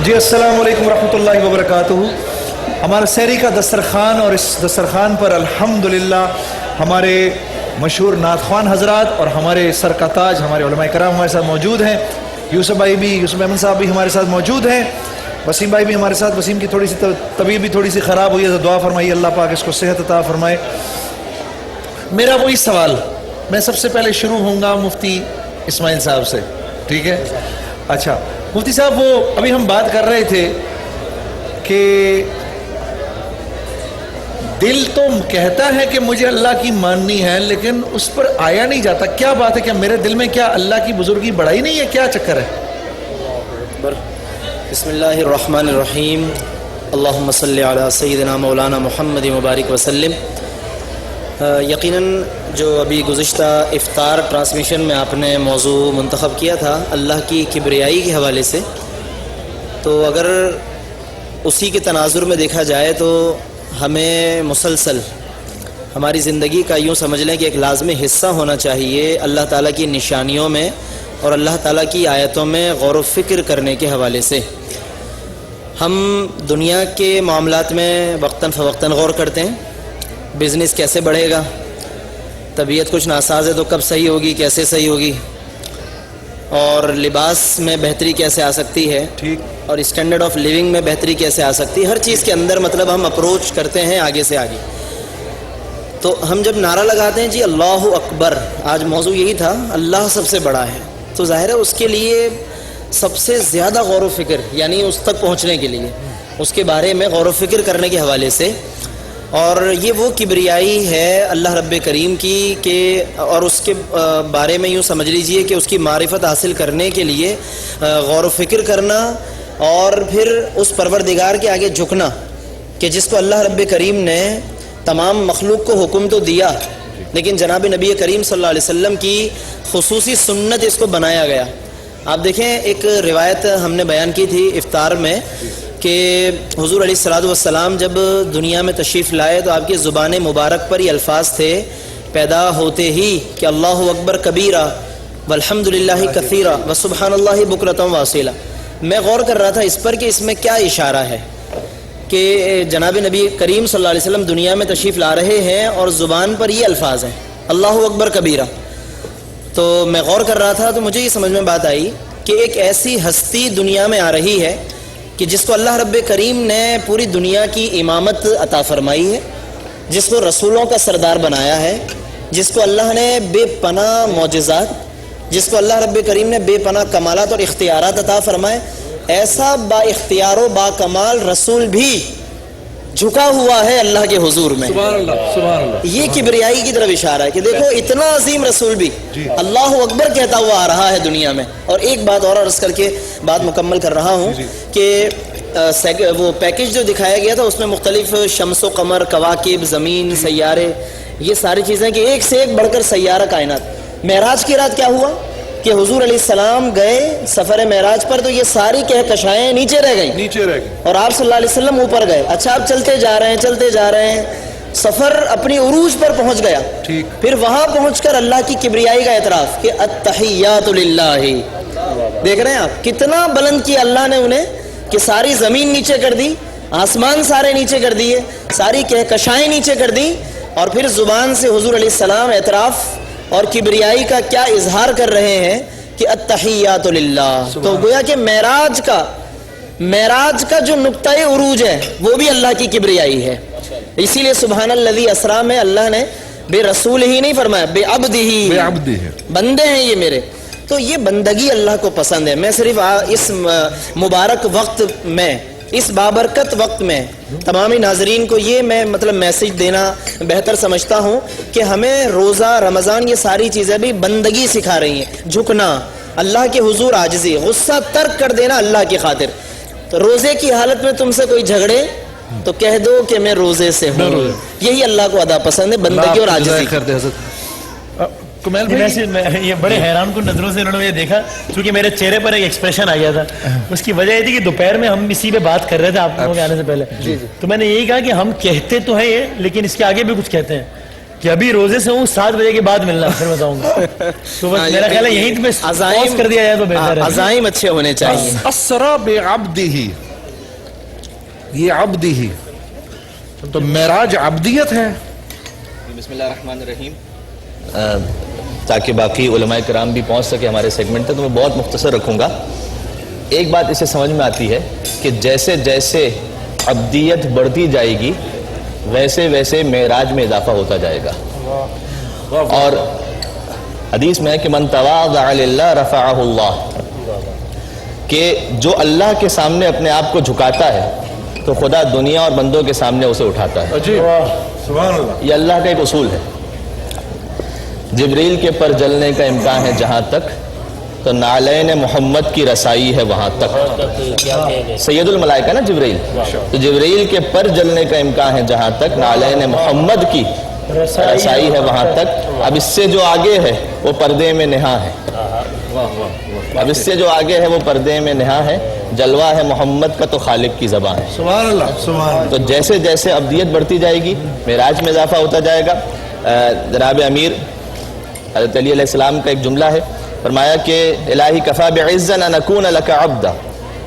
جی السلام علیکم ورحمۃ اللہ وبرکاتہ۔ ہمارا سحری کا دسترخوان، اور اس دسترخوان پر الحمدللہ ہمارے مشہور نعت خوان حضرات اور ہمارے سر کا تاج ہمارے علماء کرام ہمارے ساتھ موجود ہیں۔ یوسف بھائی بھی، یوسف احمد صاحب بھی ہمارے ساتھ موجود ہیں۔ وسیم بھائی بھی ہمارے ساتھ۔ وسیم کی تھوڑی سی طبیعت بھی تھوڑی سی خراب ہوئی ہے، تو دعا فرمائیے اللہ پاک اس کو صحت عطا فرمائے۔ میرا وہی سوال، میں سب سے پہلے شروع ہوں گا مفتی اسماعیل صاحب سے، ٹھیک ہے؟ اچھا مفتی صاحب، وہ ابھی ہم بات کر رہے تھے کہ دل تو کہتا ہے کہ مجھے اللہ کی ماننی ہے، لیکن اس پر آیا نہیں جاتا۔ کیا بات ہے؟ کیا میرے دل میں کیا اللہ کی بزرگی بڑھائی نہیں ہے؟ کیا چکر ہے؟ بسم اللہ الرحمن الرحیم، اللہم صلی علی سیدنا مولانا محمد مبارک وسلم۔ یقیناً جو ابھی گزشتہ افطار ٹرانسمیشن میں آپ نے موضوع منتخب کیا تھا اللہ کی کبریائی کے حوالے سے، تو اگر اسی کے تناظر میں دیکھا جائے تو ہمیں مسلسل ہماری زندگی کا یوں سمجھ لیں کہ ایک لازمی حصہ ہونا چاہیے اللہ تعالیٰ کی نشانیوں میں اور اللہ تعالیٰ کی آیتوں میں غور و فکر کرنے کے حوالے سے۔ ہم دنیا کے معاملات میں وقتاً فوقتاً غور کرتے ہیں، بزنس کیسے بڑھے گا، طبیعت کچھ ناساز ہے تو کب صحیح ہوگی، کیسے صحیح ہوگی، اور لباس میں بہتری کیسے آ سکتی ہے، ٹھیک، اور اسٹینڈرڈ آف لیونگ میں بہتری کیسے آ سکتی ہے۔ ہر چیز کے اندر مطلب ہم اپروچ کرتے ہیں آگے سے آگے۔ تو ہم جب نعرہ لگاتے ہیں جی اللہ اکبر، آج موضوع یہی تھا اللہ سب سے بڑا ہے، تو ظاہر ہے اس کے لیے سب سے زیادہ غور و فکر، یعنی اس تک پہنچنے کے لیے اس کے بارے میں غور و فکر کرنے کے حوالے سے، اور یہ وہ کبریائی ہے اللہ رب کریم کی کہ اور اس کے بارے میں یوں سمجھ لیجئے کہ اس کی معرفت حاصل کرنے کے لیے غور و فکر کرنا، اور پھر اس پروردگار کے آگے جھکنا کہ جس کو اللہ رب کریم نے تمام مخلوق کو حکم تو دیا، لیکن جناب نبی کریم صلی اللہ علیہ وسلم کی خصوصی سنت اس کو بنایا گیا۔ آپ دیکھیں ایک روایت ہم نے بیان کی تھی افطار میں کہ حضور علیہ الصلوۃ والسلام جب دنیا میں تشریف لائے تو آپ کی زبان مبارک پر یہ الفاظ تھے پیدا ہوتے ہی کہ اللہ اکبر کبیرہ والحمد للہ کثیرہ وسبحان اللہ بکرۃ واصیلہ۔ میں غور کر رہا تھا اس پر کہ اس میں کیا اشارہ ہے کہ جناب نبی کریم صلی اللہ علیہ وسلم دنیا میں تشریف لا رہے ہیں اور زبان پر یہ الفاظ ہیں اللہ اکبر کبیرہ۔ تو میں غور کر رہا تھا تو مجھے یہ سمجھ میں بات آئی کہ ایک ایسی ہستی دنیا میں آ رہی ہے کہ جس کو اللہ رب کریم نے پوری دنیا کی امامت عطا فرمائی ہے، جس کو رسولوں کا سردار بنایا ہے، جس کو اللہ نے بے پناہ معجزات، جس کو اللہ رب کریم نے بے پناہ کمالات اور اختیارات عطا فرمائے، ایسا با اختیار و با کمال رسول بھی جھکا ہوا ہے اللہ کے حضور میں۔ سبحان اللہ، سبحان اللہ۔ یہ کبریائی کی طرف اشارہ ہے کہ دیکھو اتنا عظیم رسول بھی اللہ اکبر کہتا ہوا آ رہا ہے دنیا میں۔ اور ایک بات اور عرض کر کے بات مکمل کر رہا ہوں کہ وہ پیکج جو دکھایا گیا تھا اس میں مختلف شمس و قمر، کواکب، زمین، سیارے، یہ ساری چیزیں کہ ایک سے ایک بڑھ کر سیارہ کائنات۔ معراج کی رات کیا ہوا کہ حضور علیہ السلام گئے سفر معراج پر تو یہ ساری کہکشائیں نیچے رہ گئیں اور آپ صلی اللہ علیہ وسلم اوپر گئے۔ اچھا آپ چلتے جا رہے ہیں، سفر اپنی عروج پر پہنچ گیا، پھر وہاں پہنچ کر اللہ کی کبریائی کا اعتراف کہ التحیات للہ۔ دیکھ رہے ہیں آپ کتنا بلند کیا اللہ نے انہیں کہ ساری زمین نیچے کر دی، آسمان سارے نیچے کر دیے، ساری کہکشائیں نیچے کر دی، اور پھر زبان سے حضور علیہ السلام اعتراف اور کبریائی کا کیا اظہار کر رہے ہیں کہ التحیات للہ۔ تو گویا کہ معراج کا جو نقطہ عروج ہے وہ بھی اللہ کی کبریائی ہے۔ اسی لیے سبحان الذی اسریٰ میں اللہ نے بے رسول ہی نہیں فرمایا، بے عبد ہی، بندے ہیں یہ میرے۔ تو یہ بندگی اللہ کو پسند ہے۔ میں صرف اس مبارک وقت میں، اس بابرکت وقت میں تمامی ناظرین کو یہ میں مطلب میسج دینا بہتر سمجھتا ہوں کہ ہمیں روزہ رمضان یہ ساری چیزیں بھی بندگی سکھا رہی ہیں، جھکنا، اللہ کے حضور عاجزی، غصہ ترک کر دینا اللہ کی خاطر۔ تو روزے کی حالت میں تم سے کوئی جھگڑے تو کہہ دو کہ میں روزے سے ہوں، یہی اللہ کو ادا پسند ہے، بندگی اور عاجزی۔ میں یہ بڑے حیران کن نظروں سے انہوں نے یہ دیکھا کیونکہ میرے چہرے پر ایک ایکسپریشن آ گیا تھا۔ اس کی وجہ یہ تھی کہ دوپہر میں ہم اسی پہ بات کر رہے تھے آپ لوگوں کے آنے سے پہلے، تو میں نے یہی کہا کہ ہم کہتے تو ہیں یہ لیکن اس کے آگے بھی کچھ کہتے ہیں کہ ابھی روزے سے ہوں 7 بجے کے بعد ملنا پھر بتاؤں گا. تو بس میرا خیال ہے یہیں پہ پاز کر دیا جائے تو بہتر ہے. عزائم اچھے ہونے چاہیے. اسرا بعبدہ، یہ عبدہ تو معراج عبدیت ہے. بسم اللہ الرحمن الرحیم. تاکہ باقی علماء کرام بھی پہنچ سکے ہمارے سیگمنٹ تک تو میں بہت مختصر رکھوں گا. ایک بات اسے سمجھ میں آتی ہے کہ جیسے جیسے عبدیت بڑھتی جائے گی ویسے ویسے معراج میں اضافہ ہوتا جائے گا. اور حدیث میں ہے کہ من تواضع للہ رفعہ اللہ، کہ جو اللہ کے سامنے اپنے آپ کو جھکاتا ہے تو خدا دنیا اور بندوں کے سامنے اسے اٹھاتا ہے. سبحان اللہ. یہ اللہ کا ایک اصول ہے. جبریل کے پر جلنے کا امکان ہے جہاں تک تو نعلین محمد کی رسائی ہے وہاں تک. سید الملائکہ نا جبریل، تو جبریل کے پر جلنے کا امکان ہے جہاں تک نعلین محمد کی رسائی ہے وہاں تک. اب اس سے جو آگے ہے وہ پردے میں نہا ہے. اب اس سے جو آگے ہے وہ پردے میں نہا ہے. جلوہ ہے محمد کا تو خالق کی زبان ہے. سبحان اللہ. سبحان اللہ. تو جیسے جیسے ابدیت بڑھتی جائے گی معراج میں اضافہ ہوتا جائے گا. جناب امیر حضرت علی علیہ السلام کا ایک جملہ ہے، فرمایا کہ الہی کفا بعزا ان اکون لک عبدا،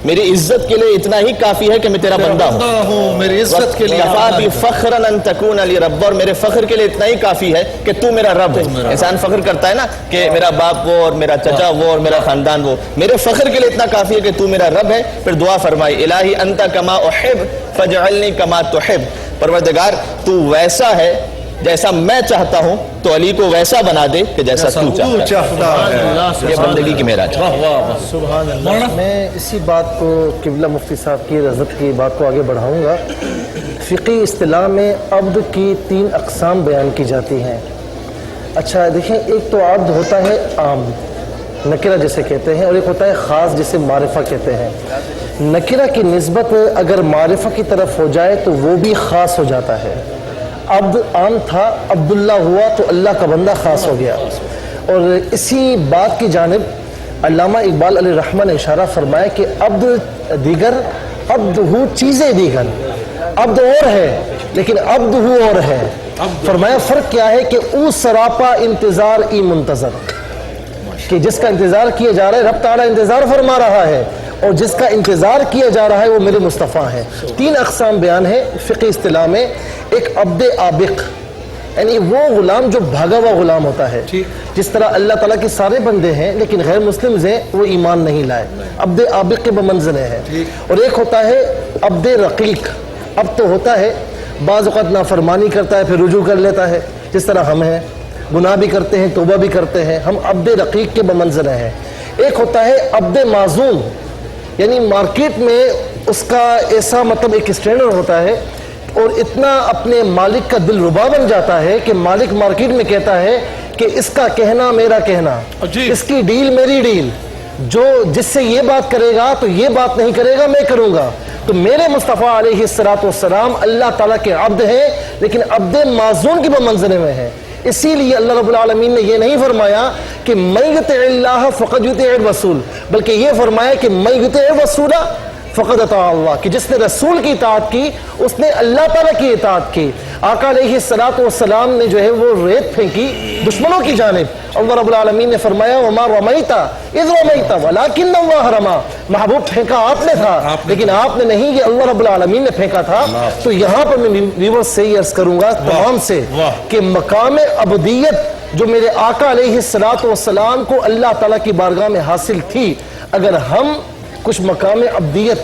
میری عزت کے لیے اتنا ہی کافی ہے کہ میں تیرا بندہ ہوں. میری عزت کے لیے کفا بی فخرا ان تکون لی رب، اور میرے فخر کے لیے اتنا ہی کافی ہے کہ تو میرا رب ہے. انسان فخر کرتا ہے نا کہ میرا باپ وہ اور میرا چچا وہ اور میرا خاندان وہ، میرے فخر کے لیے اتنا کافی ہے کہ تو میرا رب ہے. پھر دعا فرمائی الہی انت کما احب فاجعلنی کما تحب، پروردگار تو ویسا ہے جیسا میں چاہتا ہوں تو علی کو ویسا بنا دے کہ جیسا تو چاہتا ہے. یہ بندگی کی معراج. میں اسی بات کو قبلہ مفتی صاحب کی رضت کی بات کو آگے بڑھاؤں گا. فقہی اصطلاح میں عبد کی 3 اقسام بیان کی جاتی ہیں. اچھا دیکھیں، ایک تو عبد ہوتا ہے عام، نکرہ جسے کہتے ہیں، اور ایک ہوتا ہے خاص جسے معرفہ کہتے ہیں. نکرہ کی نسبت اگر معرفہ کی طرف ہو جائے تو وہ بھی خاص ہو جاتا ہے. عبد عام تھا، عبداللہ ہوا تو اللہ کا بندہ خاص ہو گیا. اور اسی بات کی جانب علامہ اقبال علیہ رحمہ نے اشارہ فرمایا کہ عبد دیگر عبد ہو چیزیں دیگر. عبد اور ہے لیکن عبد ہو اور ہے. فرمایا فرق کیا ہے کہ او سراپا انتظار ای منتظر، کہ جس کا انتظار کیا جا رہا ہے رب تعالیٰ انتظار فرما رہا ہے، اور جس کا انتظار کیا جا رہا ہے وہ میرے مصطفیٰ ہیں. 3 اقسام بیان ہے فقہ اصطلاح میں. ایک عبد آبق، یعنی وہ غلام جو بھاگا ہوا غلام ہوتا ہے، جس طرح اللہ تعالیٰ کے سارے بندے ہیں لیکن غیر مسلم ہیں، وہ ایمان نہیں لائے، عبد آبق کے بمنزلے ہیں. اور ایک ہوتا ہے عبد رقیق. اب تو ہوتا ہے بعض اوقات نافرمانی کرتا ہے پھر رجوع کر لیتا ہے، جس طرح ہم ہیں، گناہ بھی کرتے ہیں توبہ بھی کرتے ہیں، ہم عبد رقیق کے بمنزلے ہیں. ایک ہوتا ہے عبد معزوم، یعنی مارکیٹ میں اس کا ایسا مطلب ایک اسٹینڈرڈ ہوتا ہے اور اتنا اپنے مالک کا دل ربا بن جاتا ہے کہ مالک مارکیٹ میں کہتا ہے کہ اس کا کہنا میرا کہنا، اس کی ڈیل میری ڈیل، جو جس سے یہ بات کرے گا تو یہ بات نہیں کرے گا میں کروں گا. تو میرے مصطفیٰ علیہ السلام اللہ تعالیٰ کے عبد ہیں لیکن عبد معزون کی بمنزلے میں ہیں. اسی لیے اللہ رب العالمین نے یہ نہیں فرمایا کہ من یطع اللہ فقد یطع الرسول، بلکہ یہ فرمایا کہ من یطع الرسول فقد اطاع اللہ، کہ جس نے رسول کی اطاعت کی اس نے اللہ تعالیٰ کی اطاعت کی. آقا علیہ السلام نے جو ہے وہ ریت پھینکی دشمنوں کی جانب. اللہ رب العالمین نے فرمایا وما رمیت اذ رمیت ولکن اللہ رمی، محبوب پھینکا آپ نے تھا لیکن آپ نے نہیں، یہ اللہ رب العالمین نے پھینکا تھا. تو یہاں پر میں ویورز سے یہ عرض کروں گا تمام سے کہ مقام عبودیت جو میرے آقا علیہ السلام کو اللہ تعالیٰ کی بارگاہ میں حاصل تھی، اگر ہم کچھ مقام عبدیت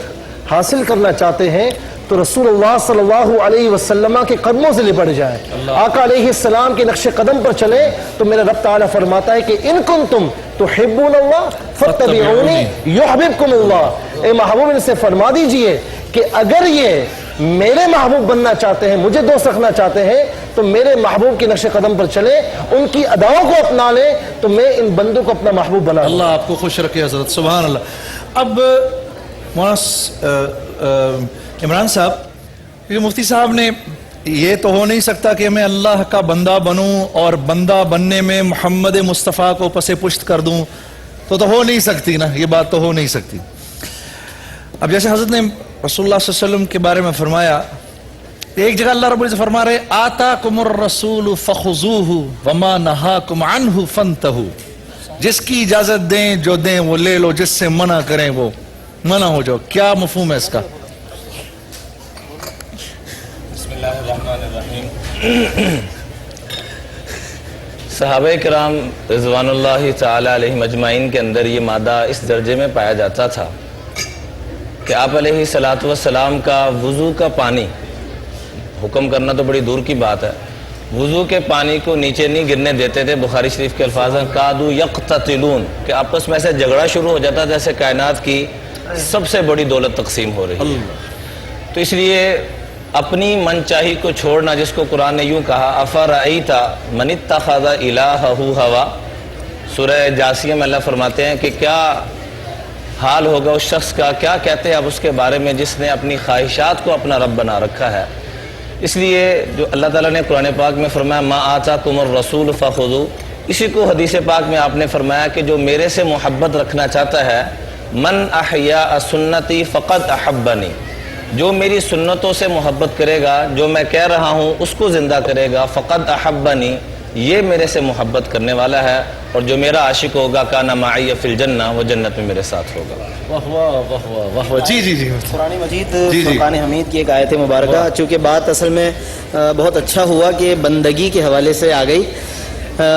حاصل کرنا چاہتے ہیں تو رسول اللہ صلی اللہ علیہ وسلم کے قدموں سے لپٹ جائیں، آقا علیہ السلام کے نقش قدم پر چلیں. تو میرا رب تعالیٰ فرماتا ہے کہ ان کنتم تحبون اللہ فاتبعونی یحببکم اللہ. اے محبوب ان سے فرما دیجئے کہ اگر یہ میرے محبوب بننا چاہتے ہیں، مجھے دوست رکھنا چاہتے ہیں، تو میرے محبوب کے نقش قدم پر چلیں، ان کی اداؤں کو اپنا لیں تو میں ان بندوں کو اپنا محبوب بنا. اللہ آپ کو خوش رکھے حضرت. سبحان اللہ. اب عمران صاحب، کیونکہ مفتی صاحب نے یہ تو ہو نہیں سکتا کہ میں اللہ کا بندہ بنوں اور بندہ بننے میں محمد مصطفیٰ کو پس پشت کر دوں، تو ہو نہیں سکتی نا، یہ بات تو ہو نہیں سکتی. اب جیسے حضرت نے رسول اللہ صلی اللہ علیہ وسلم کے بارے میں فرمایا ایک جگہ اللہ رب العزت فرما رہے آتاکم الرسول فخذوہ وما نہاکم عنہ فانتہوا، جس کی اجازت دیں جو دیں وہ لے لو، جس سے منع کریں وہ منع ہو جاؤ. کیا مفہوم ہے اس کا؟ بسم اللہ الرحمن الرحیم. صحابہ کرام رضوان اللہ تعالی علیہم اجمعین کے اندر یہ مادہ اس درجے میں پایا جاتا تھا کہ آپ علیہ الصلوۃ والسلام کا وضو کا پانی، حکم کرنا تو بڑی دور کی بات ہے، وضو کے پانی کو نیچے نہیں گرنے دیتے تھے. بخاری شریف کے الفاظ ہیں کادو یقتتلون، کہ آپس میں ایسے جھگڑا شروع ہو جاتا جیسے کائنات کی سب سے بڑی دولت تقسیم ہو رہی ہے. تو اس لیے اپنی من چاہی کو چھوڑنا، جس کو قرآن نے یوں کہا افرأیت من اتخذ الہہ ہوا، سورہ جاسیہ میں اللہ فرماتے ہیں کہ کیا حال ہوگا اس شخص کا، کیا کہتے ہیں آپ اس کے بارے میں جس نے اپنی خواہشات کو اپنا رب بنا رکھا ہے. اس لیے جو اللہ تعالیٰ نے قرآن پاک میں فرمایا ما آتاکم الرسول فخذوا، اسی کو حدیث پاک میں آپ نے فرمایا کہ جو میرے سے محبت رکھنا چاہتا ہے من احیاء سنتی فقد احبنی، جو میری سنتوں سے محبت کرے گا، جو میں کہہ رہا ہوں اس کو زندہ کرے گا، فقد احبنی، یہ میرے سے محبت کرنے والا ہے، اور جو میرا عاشق ہوگا کان معی فی الجنہ، وہ جنت میں میرے ساتھ ہوگا. واہ واہ واہ واہ واہ واہ. جی قرآن مجید فرقان حمید کی ایک آیت مبارکہ، چونکہ بات اصل میں بہت اچھا ہوا کہ بندگی کے حوالے سے آ گئی.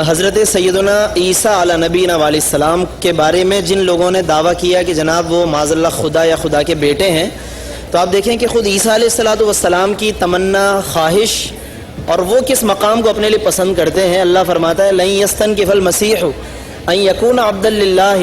حضرت سیدنا عیسیٰ علیہ نبینا علیہ السلام کے بارے میں جن لوگوں نے دعویٰ کیا کہ جناب وہ معاذ اللہ خدا یا خدا کے بیٹے ہیں، تو آپ دیکھیں کہ خود عیسیٰ علیہ السلام کی تمنا، خواہش، اور وہ کس مقام کو اپنے لیے پسند کرتے ہیں. اللہ فرماتا ہے لن یستنکف المسیح ان یکون عبدا للہ،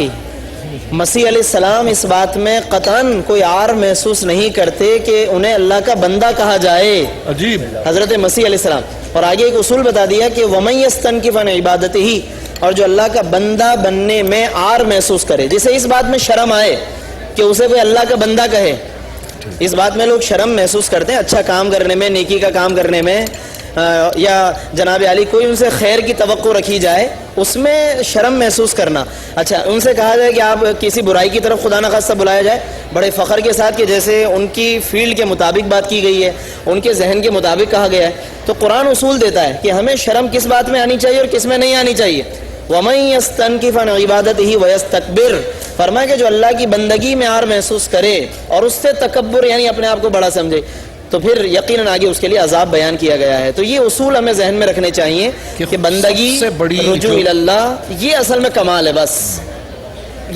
مسیح علیہ السلام اس بات میں قطعاً کوئی عار محسوس نہیں کرتے کہ انہیں اللہ کا بندہ کہا جائے. عجیب. حضرت مسیح علیہ السلام. اور آگے ایک اصول بتا دیا کہ وَمَن يَسْتَنْكِفْ عَنْ عِبَادَتِهِ، اور جو اللہ کا بندہ بننے میں عار محسوس کرے، جسے اس بات میں شرم آئے کہ اسے کوئی اللہ کا بندہ کہے، اس بات میں لوگ شرم محسوس کرتے ہیں، اچھا کام کرنے میں، نیکی کا کام کرنے میں، یا جناب علی کوئی ان سے خیر کی توقع رکھی جائے اس میں شرم محسوس کرنا. اچھا ان سے کہا جائے کہ آپ کسی برائی کی طرف خدا نخواستہ بلایا جائے بڑے فخر کے ساتھ کہ جیسے ان کی فیلڈ کے مطابق بات کی گئی ہے، ان کے ذہن کے مطابق کہا گیا ہے. تو قرآن اصول دیتا ہے کہ ہمیں شرم کس بات میں آنی چاہیے اور کس میں نہیں آنی چاہیے. وَمَن يَسْتَنْكِفْ عَنْ عِبَادَتِهِ وَيَسْتَكْبِرْ، فرمایا کہ جو اللہ کی بندگی میں عار محسوس کرے اور اس سے تکبر یعنی اپنے آپ کو بڑا سمجھے، تو پھر یقیناً آگے اس کے لیے عذاب بیان کیا گیا ہے. تو یہ اصول ہمیں ذہن میں رکھنے چاہیے کہ بندگی، رجوع اللہ، یہ اصل میں کمال ہے. بس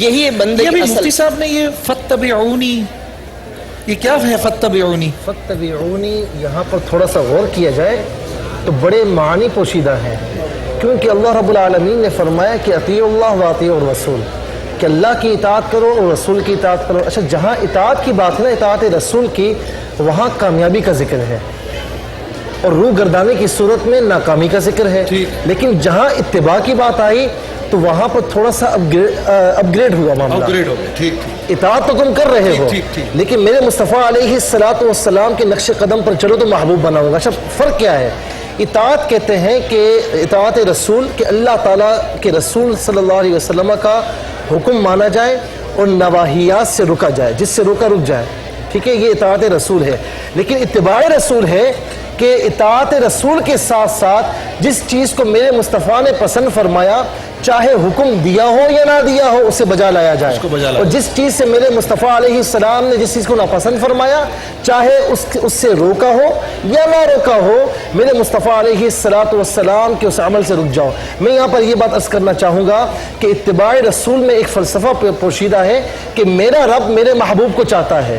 یہی بندگی. مفتی صاحب نے یہ فتبعونی، یہ کیا ہے فتبعونی؟ فتبعونی یہاں پر تھوڑا سا غور کیا جائے تو بڑے معنی پوشیدہ ہیں، کیونکہ اللہ رب العالمین نے فرمایا کہ اطیعوا اللہ و اطیعوا الرسول، کہ اللہ کی اطاعت کرو اور رسول کی اطاعت کرو. اچھا جہاں اطاعت کی بات ہے، اطاعت رسول کی، وہاں کامیابی کا ذکر ہے اور روح گردانے کی صورت میں ناکامی کا ذکر ہے. لیکن جہاں اتباع کی بات آئی تو وہاں پر تھوڑا سا اپ گریڈ ہوا معاملہ. اطاعت تو تم کر رہے ہو لیکن میرے مصطفیٰ علیہ السلام کے نقش قدم پر چلو تو محبوب بناؤں گا. اچھا فرق کیا ہے؟ اطاعت کہتے ہیں کہ اطاعت رسول، کہ اللہ تعالیٰ کے رسول صلی اللہ علیہ وسلم کا حکم مانا جائے اور نواہیات سے رکا جائے، جس سے روکا رک جائے. ٹھیک ہے، یہ اطاعت رسول ہے. لیکن اتباع رسول ہے کہ اطاعت رسول کے ساتھ ساتھ جس چیز کو میرے مصطفیٰ نے پسند فرمایا، چاہے حکم دیا ہو یا نہ دیا ہو، اسے بجا لایا جائے. اور جس چیز سے میرے مصطفیٰ علیہ السلام نے جس چیز کو ناپسند فرمایا، چاہے اس سے روکا ہو یا نہ روکا ہو، میرے مصطفیٰ علیہ السلام کے اس عمل سے رک جاؤ. میں یہاں پر یہ بات عرض کرنا چاہوں گا کہ اتباع رسول میں ایک فلسفہ پوشیدہ ہے کہ میرا رب میرے محبوب کو چاہتا ہے،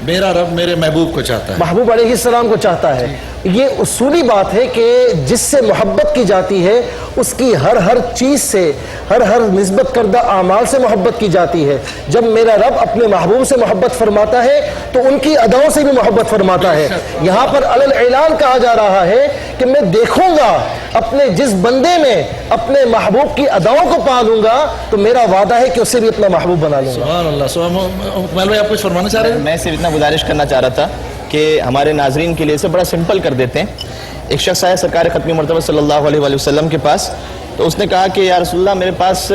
میرا رب میرے محبوب کو چاہتا ہے، محبوب علیہ السلام کو چاہتا ہے. یہ اصولی بات ہے کہ جس سے محبت کی جاتی ہے اس کی ہر چیز سے، ہر نسبت کردہ اعمال سے محبت کی جاتی ہے. جب میرا رب اپنے محبوب سے محبت فرماتا ہے تو ان کی اداؤں سے بھی محبت فرماتا ہے. یہاں پر علی الاعلان کہا جا رہا ہے کہ میں دیکھوں گا اپنے جس بندے میں اپنے محبوب کی اداؤں کو پا لوں گا تو میرا وعدہ ہے کہ اسے بھی اپنا محبوب بنا لوں گا. سبحان اللہ. اکمل بھائی آپ کچھ فرمانا چاہ رہے ہیں؟ میں صرف اتنا گزارش کرنا چاہ رہا تھا کہ ہمارے ناظرین کے لیے اسے بڑا سمپل کر دیتے ہیں. ایک شخص آیا سرکار ختمی مرتبہ صلی اللہ علیہ وآلہ وسلم کے پاس، تو اس نے کہا کہ یا رسول اللہ میرے پاس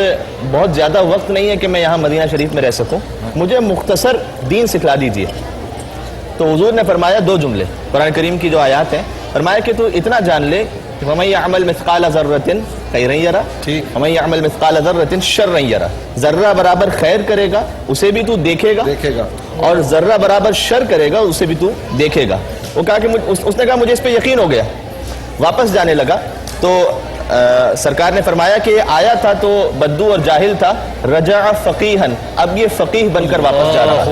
بہت زیادہ وقت نہیں ہے کہ میں یہاں مدینہ شریف میں رہ سکوں، مجھے مختصر دین سکھلا دیجیے. تو حضور نے فرمایا دو جملے قرآن کریم کی جو آیات ہیں، فرمایا کہ تو اتنا جان لے کہ وَمَن يَعْمَلْ مِثْقَالَ ذَرَّةٍ خَيْرًا يَرَهُ وَمَن يَعْمَلْ مِثْقَالَ ذَرَّةٍ شَرًّا يَرَهُ، ذرہ برابر خیر کرے گا اسے بھی تو دیکھے گا اور ذرہ برابر شر کرے گا اسے بھی تو دیکھے گا۔ وہ کہا کہ اس نے کہا مجھے اس پہ یقین ہو گیا، واپس جانے لگا تو سرکار نے فرمایا کہ یہ آیا تھا تو بدو اور جاہل تھا، رجع فقیہن، اب یہ فقیہ بن کر واپس جا رہا ہے،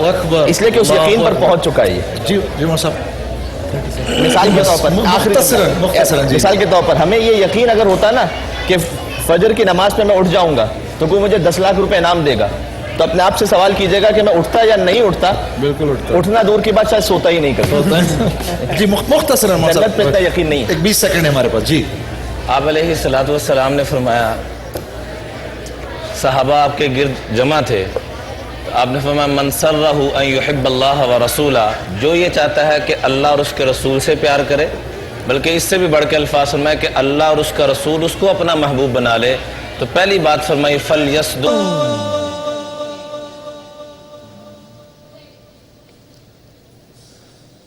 اس لیے کہ اس یقین پر پہنچ چکا ہے یہ۔ جی مولانا صاحب، مثال کے طور پر مثال کے طور پر ہمیں یہ یقین اگر ہوتا نا کہ فجر کی نماز پہ میں اٹھ جاؤں گا تو کوئی مجھے 10 لاکھ روپے انعام دے گا، تو اپنے آپ سے سوال کیجئے گا کہ میں اٹھتا یا نہیں اٹھتا؟ بالکل اٹھتا، اٹھنا دور کی بات، شاید سوتا ہی نہیں کرتا۔ جی مختصراً جنت پہ اتنا یقین نہیں ہے۔ ایک 20 سیکنڈ ہے ہمارے پاس۔ جی آپ علیہ الصلوۃ والسلام نے فرمایا، صحابہ آپ کے گرد جمع تھے، آپ نے فرمایا من سرہ ان یحب اللہ ورسولہ، جو یہ چاہتا ہے کہ اللہ اور اس کے رسول سے پیار کرے، بلکہ اس سے بھی بڑھ کے الفاظ فرمایا کہ اللہ اور اس کا رسول اس کو اپنا محبوب بنا لے، تو پہلی بات فرمائی فلیصدق۔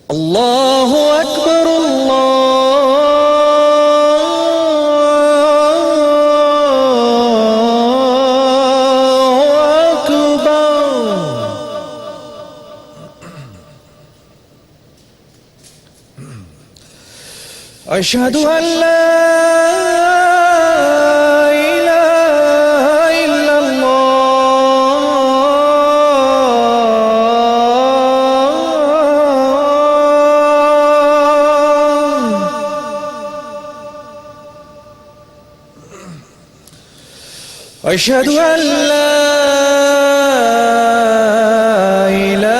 اللہ اکبر، اشہد ان لا الہ الا اللہ، اشہد ان لا الہ الا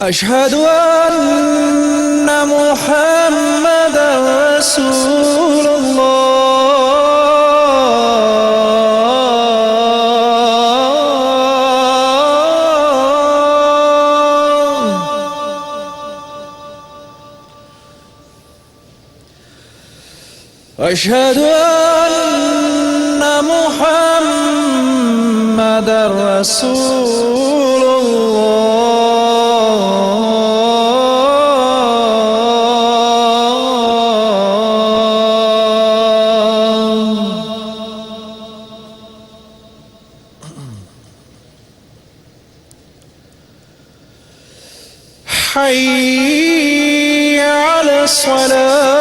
اشہد ان محمد رسول اللہ، اشہد ان محمد رسول حي على الصلاة،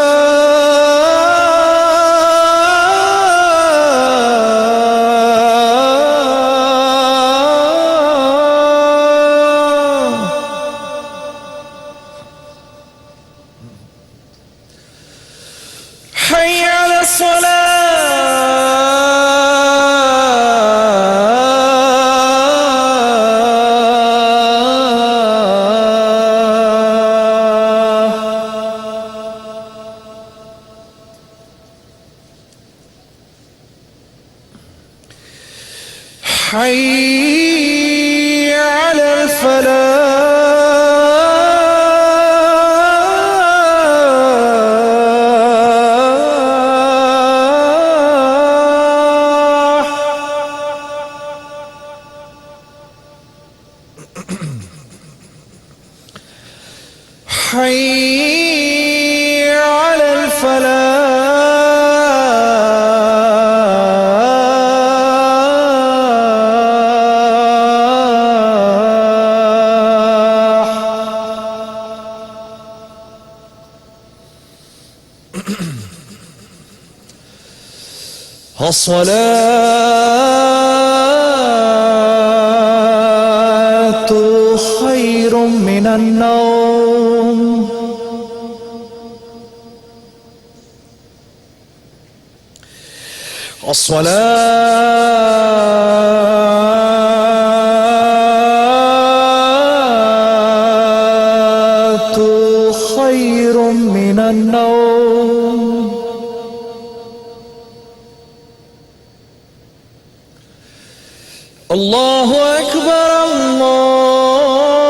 حي على حي على الفلاح، حي على الفلاح، الصلاة خير من النوم، الصلاة خير من النوم، اللہ اکبر، اللہ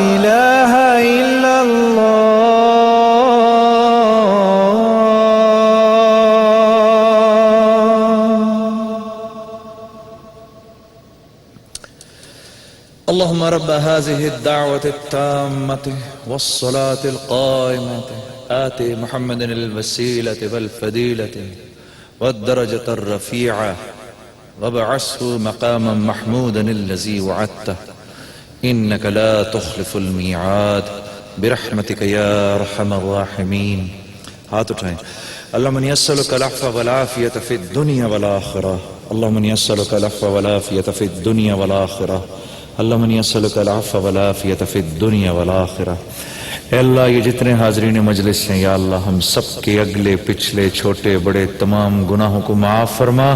إله إلا اللهم رب هذه الدعوة التامة والصلاة القائمة آت محمد الوسيلة والفضيلة والدرجة الرفيعة وابعثه مقاما محمودا الذي وعدته إنك لا تخلف الميعاد برحمتك يا أرحم الراحمين. ہاتھ اٹھائیں. اللهم إني أسألك العفو والعافية في الدنيا والآخرة. اللهم إني أسألك العفو والعافية في الدنيا والآخرة. اللهم إني أسألك العفو والعافية في الدنيا والآخرة. اے اللہ یہ جتنے حاضرین مجلس ہیں یا اللہ ہم سب کے اگلے پچھلے چھوٹے بڑے تمام گناہوں کو معاف فرما.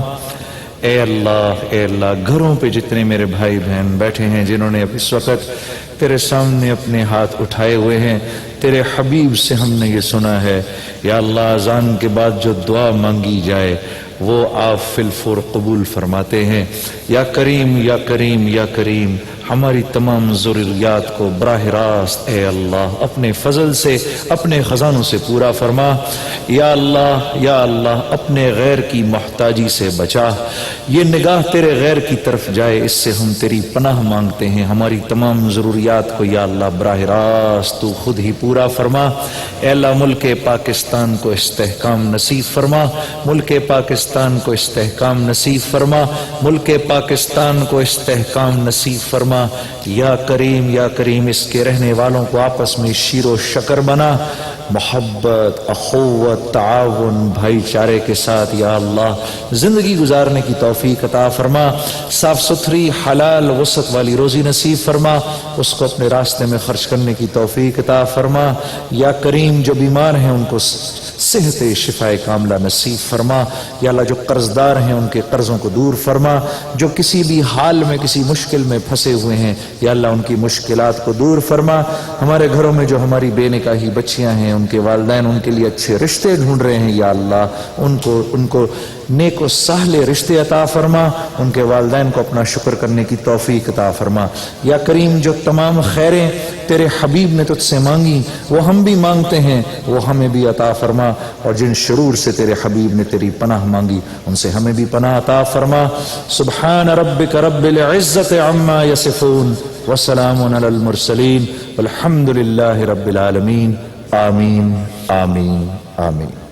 اے اللہ گھروں پہ جتنے میرے بھائی بہن بیٹھے ہیں جنہوں نے اس وقت تیرے سامنے اپنے ہاتھ اٹھائے ہوئے ہیں، تیرے حبیب سے ہم نے یہ سنا ہے یا اللہ اذان کے بعد جو دعا مانگی جائے وہ آپ فی الفور قبول فرماتے ہیں. یا کریم یا کریم یا کریم ہماری تمام ضروریات کو براہ راست اے اللہ اپنے فضل سے اپنے خزانوں سے پورا فرما. یا اللہ اپنے غیر کی محتاجی سے بچا. یہ نگاہ تیرے غیر کی طرف جائے اس سے ہم تیری پناہ مانگتے ہیں. ہماری تمام ضروریات کو یا اللہ براہ راست تو خود ہی پورا فرما. اے اللہ ملک پاکستان کو استحکام نصیب فرما. ملک پاکستان کو استحکام نصیب فرما. ملک پاکستان کو استحکام نصیب فرما. یا کریم اس کے رہنے والوں کو آپس میں شیر و شکر بنا، محبت، اخوت، تعاون، بھائی چارے کے ساتھ یا اللہ زندگی گزارنے کی توفیق عطا فرما. صاف ستھری حلال وسط والی روزی نصیب فرما. اس کو اپنے راستے میں خرچ کرنے کی توفیق عطا فرما. یا کریم جو بیمار ہیں ان کو صحت شفائے کاملہ نصیب فرما. یا اللہ جو قرض دار ہیں ان کے قرضوں کو دور فرما. جو کسی بھی حال میں کسی مشکل میں پھنسے ہوئے ہیں یا اللہ ان کی مشکلات کو دور فرما. ہمارے گھروں میں جو ہماری بے نکاحی بچیاں ہیں ان کے والدین ان کے لیے اچھے رشتے ڈھونڈ رہے ہیں یا اللہ ان کو نیک و صالح رشتے عطا فرما. ان کے والدین کو اپنا شکر کرنے کی توفیق عطا فرما. یا کریم جو تمام خیریں تیرے حبیب نے تجھ سے مانگی وہ ہم بھی مانگتے ہیں وہ ہمیں بھی عطا فرما. اور جن شرور سے تیرے حبیب نے تیری پناہ مانگی ان سے ہمیں بھی پناہ عطا فرما. سبحان ربک رب العزت عما یصفون وسلام علی المرسلین والحمد للہ رب العالمین. آمین آمین آمین.